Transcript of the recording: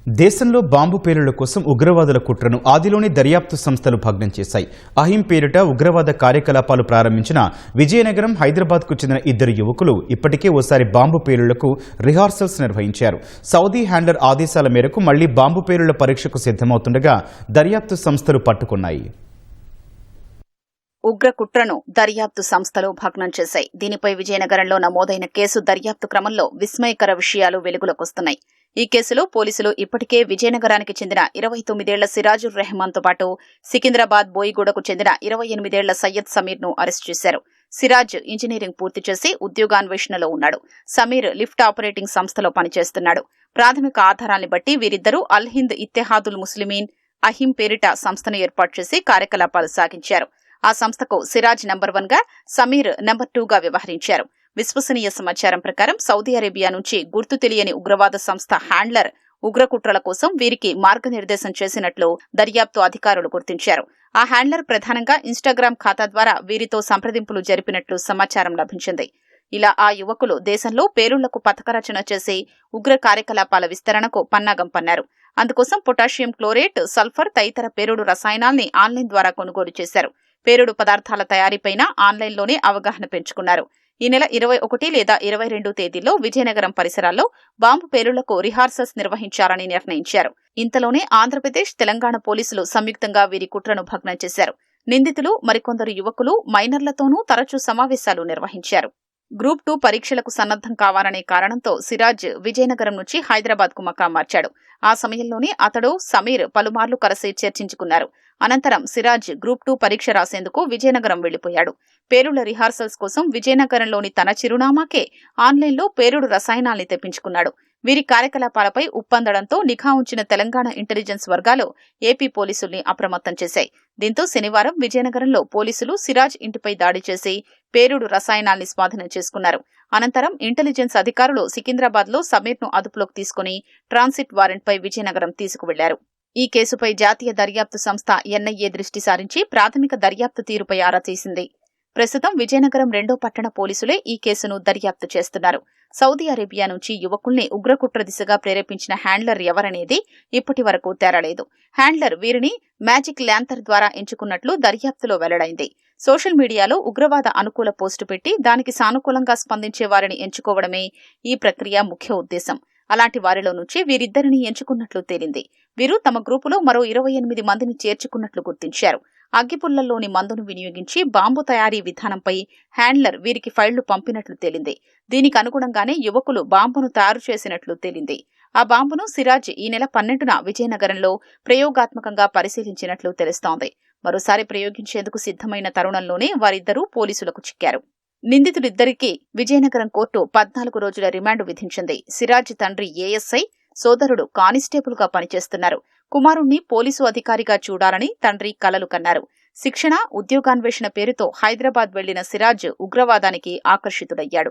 దేశంలో బాంబు పేలుళ్ల కోసం ఉగ్రవాదుల కుట్రను ఆదిలోని దర్యాప్తు సంస్థలు భగ్నం చేశాయి. అహిం పేరిట ఉగ్రవాద కార్యకలాపాలు ప్రారంభించిన విజయనగరం, హైదరాబాద్కు చెందిన ఇద్దరు యువకులు ఇప్పటికే ఓసారి బాంబు పేలుళ్లకు రిహార్సల్స్ నిర్వహించారు. సౌదీ హ్యాండ్లర్ ఆదేశాల మేరకు మళ్లీ బాంబు పేలుళ్ల పరీక్షకు సిద్ధమవుతుండగా దర్యాప్తు సంస్థలు పట్టుకున్నాయి. ఉగ్ర కుట్రను దర్యాప్తు సంస్థలు భగ్నం చేశాయి. దీనిపై విజయనగరంలో నమోదైన కేసు దర్యాప్తు క్రమంలో విస్మయకర విషయాలు వెలుగులోకొస్తున్నాయి. ఈ కేసులో పోలీసులు ఇప్పటికే విజయనగరానికి చెందిన 29 ఏళ్ల సిరాజుర్ రెహమాన్తో పాటు సికింద్రాబాద్, బోయిగూడకు చెందిన 28 ఏళ్ల సయ్యద్ సమీర్ను అరెస్టు చేశారు. సిరాజ్ ఇంజనీరింగ్ పూర్తి చేసి ఉద్యోగాన్వేషణలో ఉన్నాడు. సమీర్ లిఫ్ట్ ఆపరేటింగ్ సంస్థలో పనిచేస్తున్నాడు. ప్రాథమిక ఆధారాల్ని బట్టి వీరిద్దరూ అల్ హింద్ ఇత్తెహాదుల్ ముస్లిమీన్ అహిం పేరిట సంస్థను ఏర్పాటు చేసి కార్యకలాపాలు సాగించారు. ఆ సంస్థకు సిరాజ్ నంబర్ 1 గా, సమీర్ నంబర్ 2 గా వ్యవహరించారు. విశ్వసనీయ సమాచారం ప్రకారం సౌదీ అరేబియా నుంచి గుర్తు తెలియని ఉగ్రవాద సంస్థ హ్యాండ్లర్ ఉగ్రకుట్రల కోసం వీరికి మార్గనిర్దేశం చేసినట్లు దర్యాప్తు అధికారులు గుర్తించారు. ఆ హ్యాండ్లర్ ప్రధానంగా ఇన్స్టాగ్రామ్ ఖాతా ద్వారా వీరితో సంప్రదింపులు జరిపినట్లు సమాచారం లభించింది. ఇలా ఆ యువకులు దేశంలో పేలుళ్లకు పథకరచన చేసి ఉగ్ర కార్యకలాపాల విస్తరణకు పన్నాగం పన్నారు. అందుకోసం పొటాషియం క్లోరేట్, సల్ఫర్ తదితర పేలుడు రసాయనాల్ని ఆన్లైన్ ద్వారా కొనుగోలు చేశారు. పేలుడు పదార్థాల తయారీపైన ఆన్లైన్లోనే అవగాహన పెంచుకున్నారు. ఈ నెల 21 లేదా 22 తేదీల్లో విజయనగరం పరిసరాల్లో బాంబు పేలుళ్లకు రిహార్సల్స్ నిర్వహించాలని నిర్ణయించారు. ఇంతలోనే ఆంధ్రప్రదేశ్, తెలంగాణ పోలీసులు సంయుక్తంగా వీరి కుట్రను భగ్నం చేశారు. నిందితులు మరికొందరు యువకులు మైనర్లతోనూ తరచూ సమావేశాలు నిర్వహించారు. గ్రూప్ 2 పరీక్షలకు సన్నద్దం కావాలనే కారణంతో సిరాజ్ విజయనగరం నుంచి హైదరాబాద్కు మకా మార్చాడు. ఆ సమయంలోనే అతడు, సమీర్ పలుమార్లు కలిసి చర్చించుకున్నారు. అనంతరం సిరాజ్ గ్రూప్ 2 పరీక్ష రాసేందుకు విజయనగరం వెళ్లిపోయాడు. పేలుళ్ల రిహార్సల్స్ కోసం విజయనగరంలోని తన చిరునామాకే ఆన్లైన్లో పేలుడు రసాయనాల్ని తెప్పించుకున్నాడు. వీరి కార్యకలాపాలపై ఉప్పందడంతో నిఘా ఉంచిన తెలంగాణ ఇంటెలిజెన్స్ వర్గాలు ఏపీ పోలీసుల్ని అప్రమత్తం చేశాయి. దీంతో శనివారం విజయనగరంలో పోలీసులు సిరాజ్ ఇంటిపై దాడి చేసి పేలుడు రసాయనాల్ని స్వాధీనం చేసుకున్నారు. అనంతరం ఇంటెలిజెన్స్ అధికారులు సికింద్రాబాద్లో సమీర్ను అదుపులోకి తీసుకుని ట్రాన్సిట్ వారెంట్పై విజయనగరం తీసుకువెళ్లారు. ఈ కేసుపై జాతీయ దర్యాప్తు సంస్థ ఎన్ఐఏ దృష్టి సారించి ప్రాథమిక దర్యాప్తు తీరుపై ఆరా తీసింది. ప్రస్తుతం విజయనగరం 2వ పట్టణ పోలీసులే ఈ కేసును దర్యాప్తు చేస్తున్నారు. సౌదీ అరేబియా నుంచి యువకుల్ని ఉగ్రకుట్ర దిశగా ప్రేరేపించిన హ్యాండ్లర్ ఎవరనేది ఇప్పటి వరకు తేరలేదు. హ్యాండ్లర్ వీరిని మ్యాజిక్ ల్యాంతర్ ద్వారా ఎంచుకున్నట్లు దర్యాప్తులో వెల్లడైంది. సోషల్ మీడియాలో ఉగ్రవాద అనుకూల పోస్టు పెట్టి దానికి సానుకూలంగా స్పందించే వారిని ఎంచుకోవడమే ఈ ప్రక్రియ ముఖ్య ఉద్దేశం. అలాంటి వారిలో నుంచి వీరిద్దరిని ఎంచుకున్నట్లు తేలింది. వీరు తమ గ్రూపులో మరో 28 మందిని చేర్చుకున్నట్లు గుర్తించారు. అగ్గిపుల్లల్లోని మందును వినియోగించి బాంబు తయారీ విధానంపై హ్యాండ్లర్ వీరికి ఫైళ్లు పంపినట్లు తేలింది. దీనికి అనుగుణంగానే యువకులు బాంబును తయారు చేసినట్లు తేలింది. ఆ బాంబును సిరాజ్ ఈ నెల 12న విజయనగరంలో ప్రయోగాత్మకంగా పరిశీలించినట్లు తెలుస్తోంది. మరోసారి ప్రయోగించేందుకు సిద్ధమైన తరుణంలోనే వారిద్దరూ పోలీసులకు చిక్కారు. నిందితులిద్దరికీ విజయనగరం కోర్టు 14 రోజుల రిమాండ్ విధించింది. సిరాజ్ తండ్రి ఏఎస్ఐ, సోదరుడు కానిస్టేబుల్ గా పనిచేస్తున్నారు. కుమారుణ్ణి పోలీసు అధికారిగా చూడాలని తండ్రి కలలు కన్నారు. శిక్షణ, ఉద్యోగాన్వేషణ పేరుతో హైదరాబాద్ వెళ్లిన సిరాజ్ ఉగ్రవాదానికి ఆకర్షితుడయ్యాడు.